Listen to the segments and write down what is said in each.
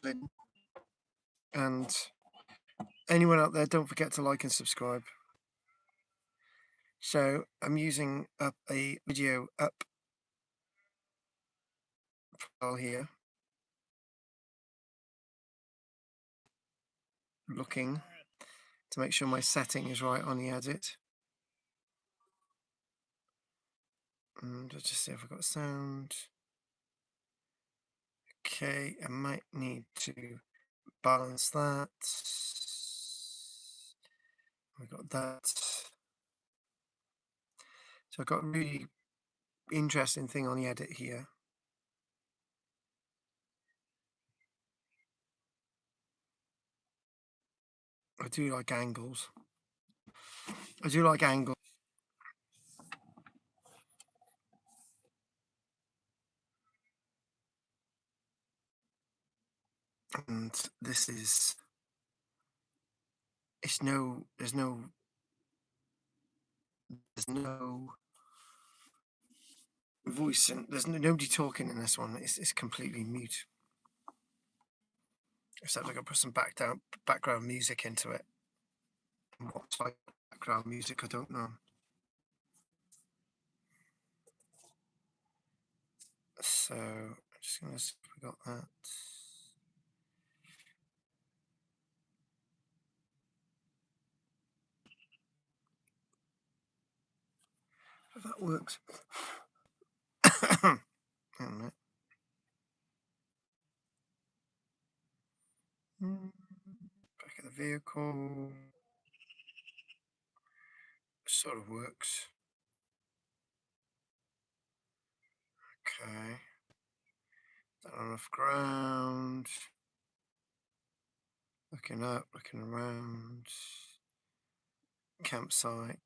in. And anyone out there, don't forget to like and subscribe. So I'm using up a video up file here, looking to make sure my setting is right on the edit. And let's just see if I've got sound. Okay, I might need to balance that. We've got that. So I've got a really interesting thing on the edit here. I do like angles. And this is, there's no voice, and there's nobody talking in this one. It's completely mute. Except I got to put some background music into it. And what type of background music, I don't know. So I'm just gonna see if we got that. If that works. Back of the vehicle. Sort of works. Okay. Not enough ground. Looking up, looking around. Campsite.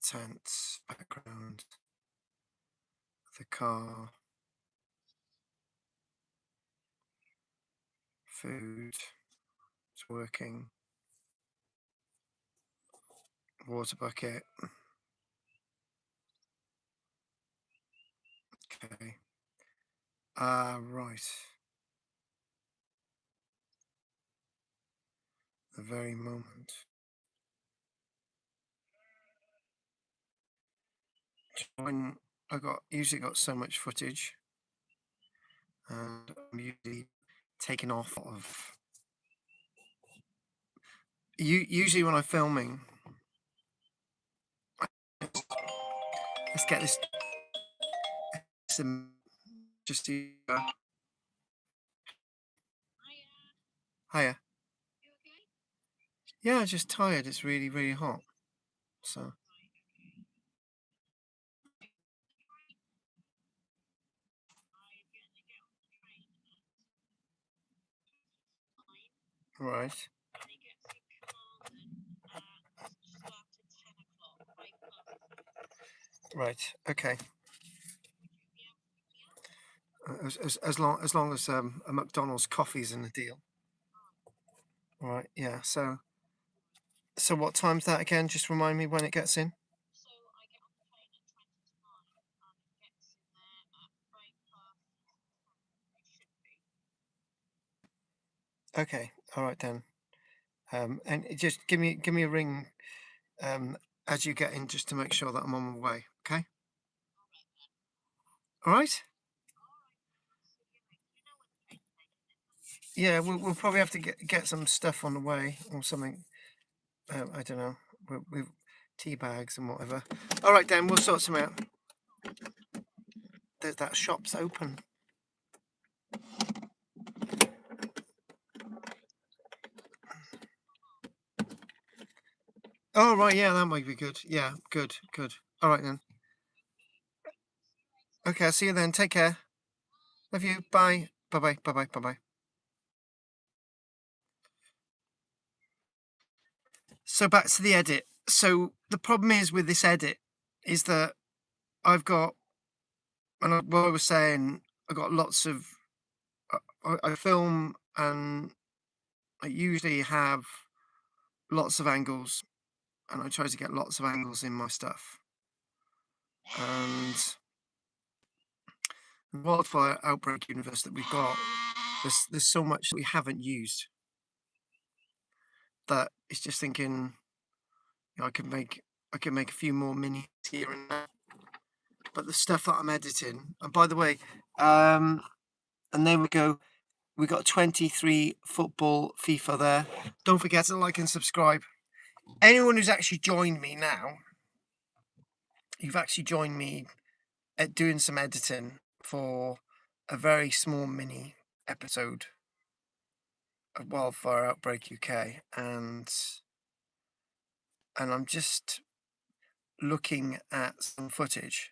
Tents. Background. The car. Food. It's working. Water bucket. Okay. Right. The very moment. When I usually got so much footage, and I'm usually taken off of. Usually when I'm filming, let's get this. Just to. Hiya. Yeah, just tired. It's really, really hot. So. Right. Right. Okay. As long as a McDonald's coffee's in the deal. Right. Yeah. So what time's that again? Just remind me when it gets in. Okay. All right then. And just give me a ring as you get in, just to make sure that I'm on my way. Okay. All right. Yeah, we'll probably have to get some stuff on the way or something. I don't know, with tea bags and whatever. All right, then we'll sort some out. That shop's open. Oh right, yeah, that might be good. Yeah, good. All right then. Okay, I'll see you then. Take care. Love you. Bye. Bye. So back to the edit. So the problem is with this edit is that I've got, and what I was saying, I got lots of. I film and I usually have lots of angles, and I try to get lots of angles in my stuff. And the Wildfire Outbreak universe that we've got, there's so much that we haven't used that it's just thinking, you know, I could make a few more minis here and there. But the stuff that I'm editing, and by the way, and there we go. We got 23 football FIFA there. Don't forget to like and subscribe. Anyone who's actually joined me now, you've actually joined me at doing some editing for a very small mini episode of Wildfire Outbreak UK, and I'm just looking at some footage,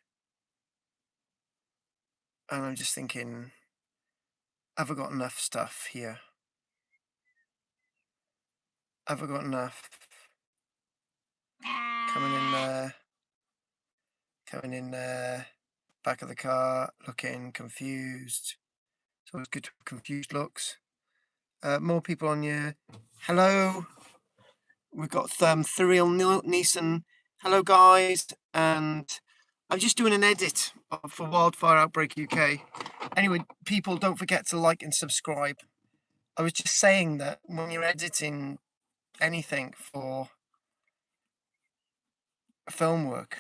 and I'm just thinking, have I got enough stuff here? Have I got enough coming in there, back of the car, looking confused. So it's good to have confused looks. More people on here. Hello. We've got Thuriel Neeson. Hello, guys. And I'm just doing an edit for Wildfire Outbreak UK. Anyway, people, don't forget to like and subscribe. I was just saying that when you're editing anything for film work,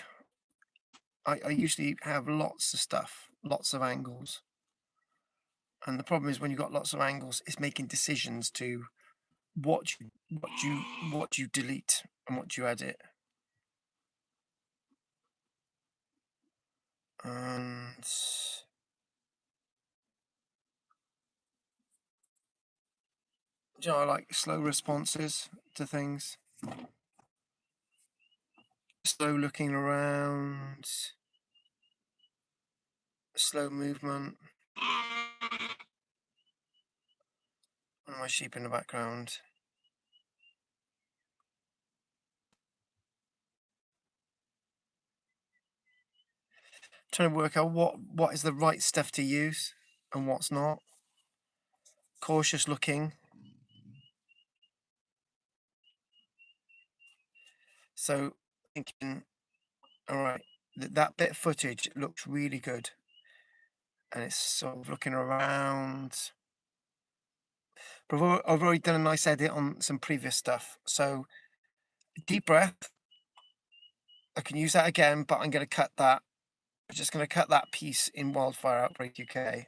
I usually have lots of stuff, lots of angles. And the problem is when you've got lots of angles, it's making decisions to what you delete and what you edit. And you know, I like slow responses to things, slow looking around, slow movement. And my sheep in the background. Trying to work out what is the right stuff to use and what's not. Cautious looking. So thinking, all right, that bit of footage looks really good, and it's sort of looking around. But I've already done a nice edit on some previous stuff. So deep breath. I can use that again, but I'm going to cut that. I'm just going to cut that piece in Wildfire Outbreak UK.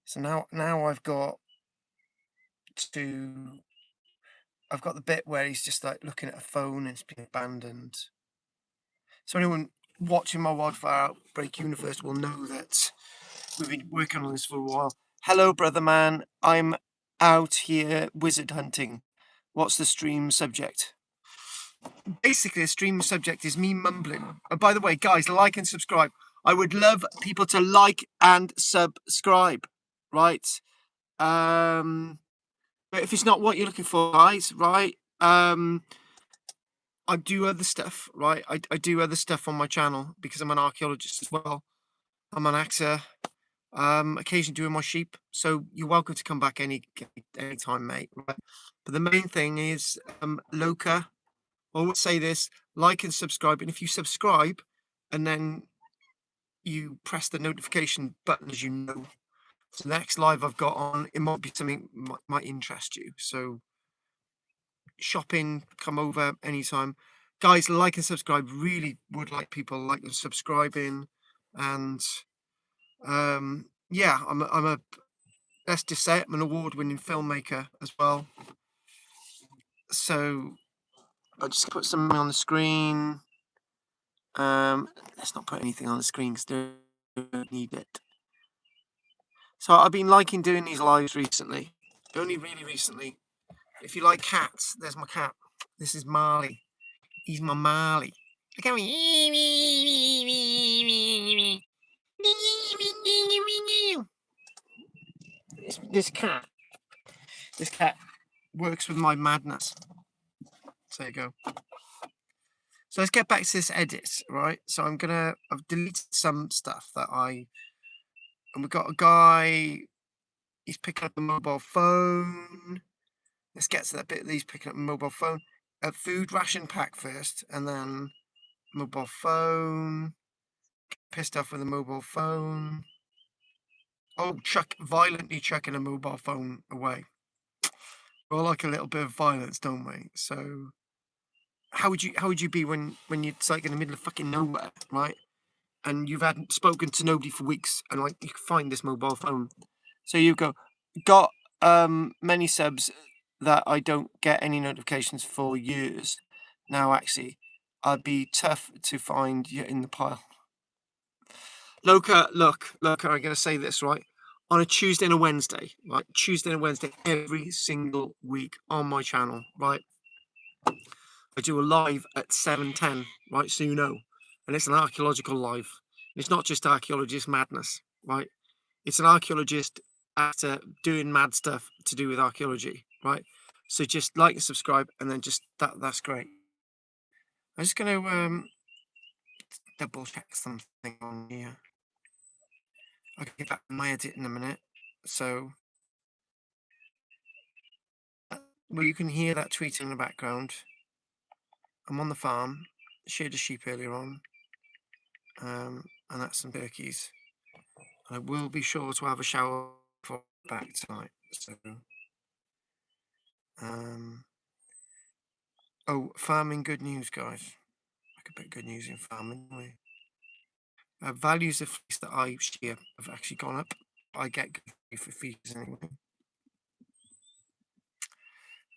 So now I've got the bit where he's just like looking at a phone and it's being abandoned. So anyone watching my Wildfire Outbreak universe will know that we've been working on this for a while. Hello, brother man. I'm out here wizard hunting. What's the stream subject? Basically, the stream subject is me mumbling. And by the way, guys, like and subscribe. I would love people to like and subscribe, right? But if it's not what you're looking for, guys, right? I do other stuff, right? I do other stuff on my channel because I'm an archaeologist as well. I'm an actor. Occasionally doing my sheep. So you're welcome to come back any time, mate. Right? But the main thing is Loca. I always say this: like and subscribe. And if you subscribe, and then you press the notification button, as you know, so the next live I've got on, it might be something might interest you. So shopping, come over anytime, guys. Like and subscribe. Really would like people like and subscribing, and yeah, I'm a let's just say I'm an award-winning filmmaker as well. So I'll just put something on the screen. Let's not put anything on the screen because they don't need it. So I've been liking doing these lives recently, only really recently. If you like cats, there's my cat. This is Marley. He's my Marley. Look at me. This cat works with my madness. So there you go. So let's get back to this edit, right? So I've deleted some stuff and we've got a guy, he's picking up the mobile phone. Let's get to that bit that he's picking up the mobile phone. A food ration pack first, and then mobile phone. Pissed off with a mobile phone. Oh, violently chucking a mobile phone away. We all like a little bit of violence, don't we? So how would you be when you're like in the middle of fucking nowhere, right? And you've hadn't spoken to nobody for weeks, and like you can find this mobile phone. So you got many subs that I don't get any notifications for years. Now actually, I'd be tough to find you in the pile. Loka, look, I'm gonna say this, right? On a Tuesday and a Wednesday, right? Tuesday and Wednesday every single week on my channel, right? I do a live at 7:10, right? So you know. And it's an archaeological live. It's not just archaeologist madness, right? It's an archaeologist after doing mad stuff to do with archaeology, right? So just like and subscribe, and then just that's great. I'm just gonna double check something on here. I'll get back to my edit in a minute. So well, you can hear that tweeting in the background. I'm on the farm, sheared a sheep earlier on, and that's some turkeys. And I will be sure to have a shower before back tonight. So, oh, farming good news, guys. I could put good news in farming. Values of fleece that I shear have actually gone up. I get good value for fees anyway.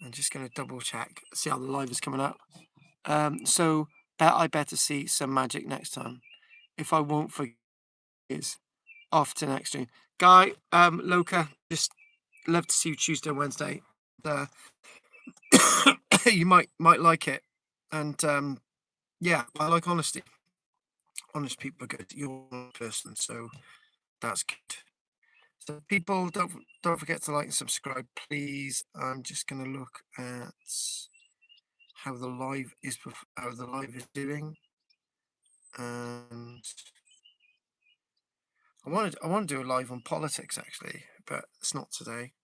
I'm just going to double check, see how the live is coming up. So I better see some magic next time. If I won't forget, is off to next stream. Guy, Loka, just love to see you Tuesday and Wednesday. You might like it, and yeah, I like honesty. Honest people are good. You're a person, so that's good. So people, don't forget to like and subscribe, please. I'm just going to look at how the live is doing, and I want to do a live on politics actually, but it's not today.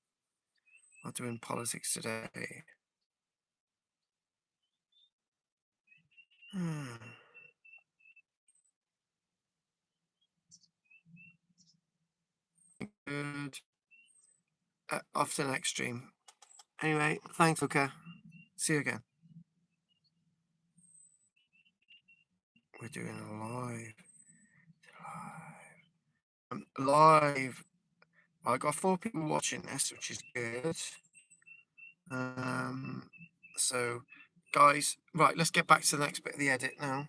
I'm doing politics today. Good. Off to the next stream. Anyway, thanks, Luca. See you again. We're doing a live. I got 4 people watching this, which is good. So, guys, right, let's get back to the next bit of the edit now.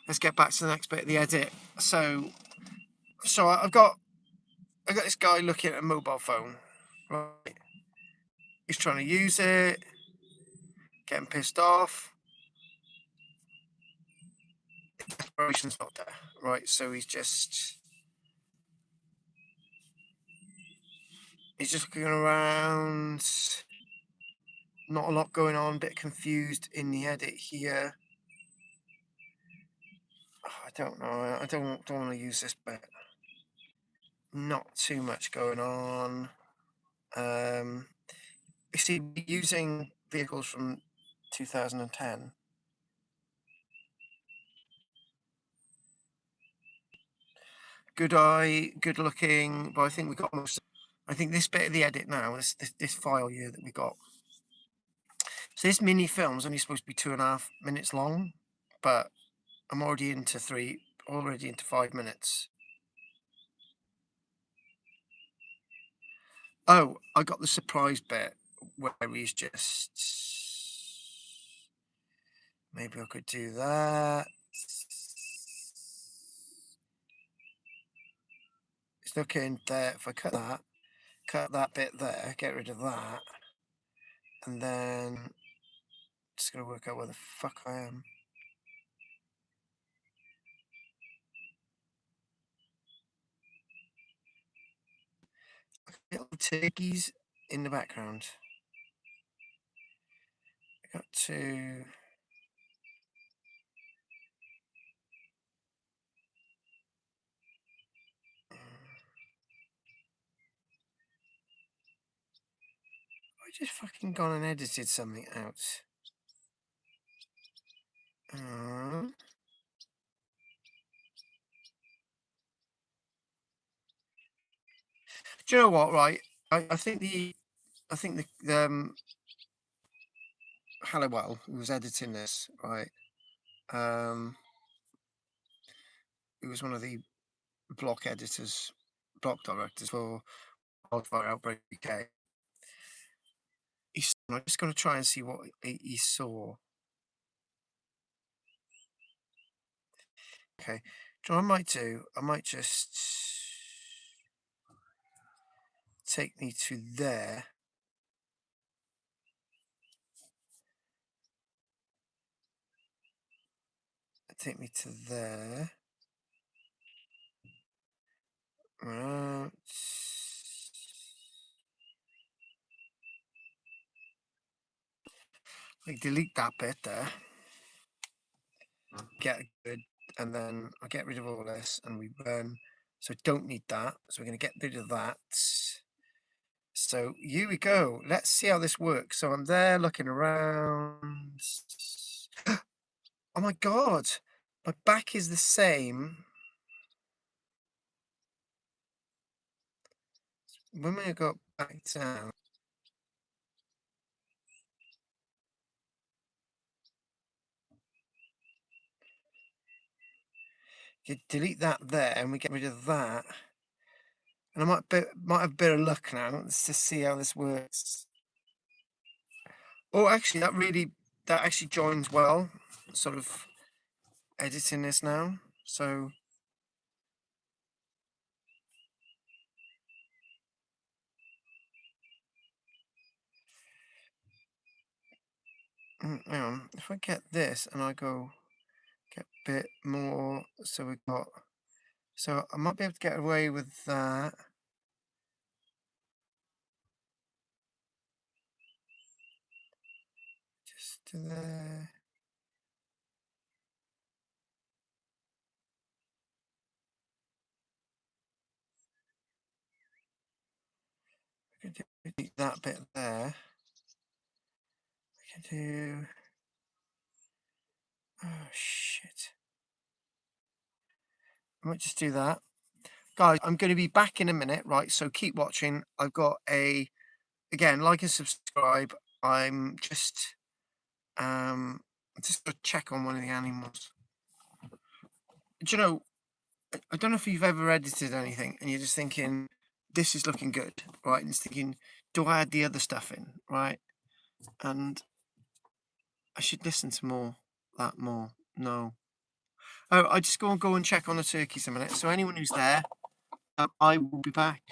Let's get back to the next bit of the edit. So I've got this guy looking at a mobile phone, right? He's trying to use it, getting pissed off. Desperation's not there, right? So he's just looking around. Not a lot going on. A bit confused in the edit here. I don't know. I don't want to use this bit. Not too much going on. You see, using vehicles from 2010. Good eye, good looking, but I think we got most. I think this bit of the edit now, this file here that we got. So this mini film's only supposed to be 2.5 minutes long, but I'm already into 5 minutes. Oh, I got the surprise bit where he's just. Maybe I could do that. It's looking there. If I cut that bit there, get rid of that, and then just gonna work out where the fuck I am. Little turkeys in the background. I got to. I just fucking gone and edited something out. Do you know what? Right, I think Halliwell, who was editing this, right, he was one of the block editors, block directors for Wildfire Outbreak UK. I'm just going to try and see what he saw. Okay, so I might just take me to there. Take me to there. Right. Like delete that bit there. Get good, and then I'll get rid of all this, and we run. So don't need that. So we're going to get rid of that. So here we go. Let's see how this works. So I'm there looking around. Oh my God, my back is the same. When we got back down, you delete that there, and we get rid of that. And I might have a bit of luck now. Let's just see how this works. Oh, actually, that actually joins well. Sort of editing this now. So hang on. If I get this and I go get a bit more, so we got. So I might be able to get away with that. Just to there. I can do that bit there. I can do. Oh shit. I might just do that. Guys, I'm going to be back in a minute, right? So keep watching. I've got again, like and subscribe. I'm just going to check on one of the animals. Do you know, I don't know if you've ever edited anything and you're just thinking, this is looking good, right? And it's thinking, do I add the other stuff in, right? And I should listen to that more. No. Oh, I just go and check on the turkeys a minute. So anyone who's there, I will be back.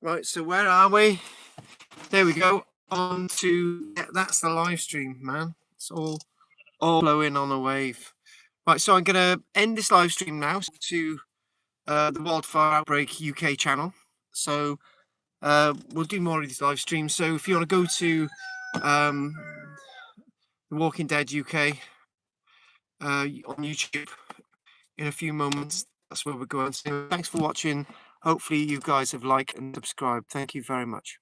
Right, so where are we? There we go. On to, yeah, that's the live stream, man. It's all blowing on a wave. Right, so I'm going to end this live stream now to the Wildfire Outbreak UK channel. So we'll do more of these live streams. So if you want to go to The Walking Dead UK on YouTube in a few moments, that's where we're going. So thanks for watching. Hopefully you guys have liked and subscribed. Thank you very much.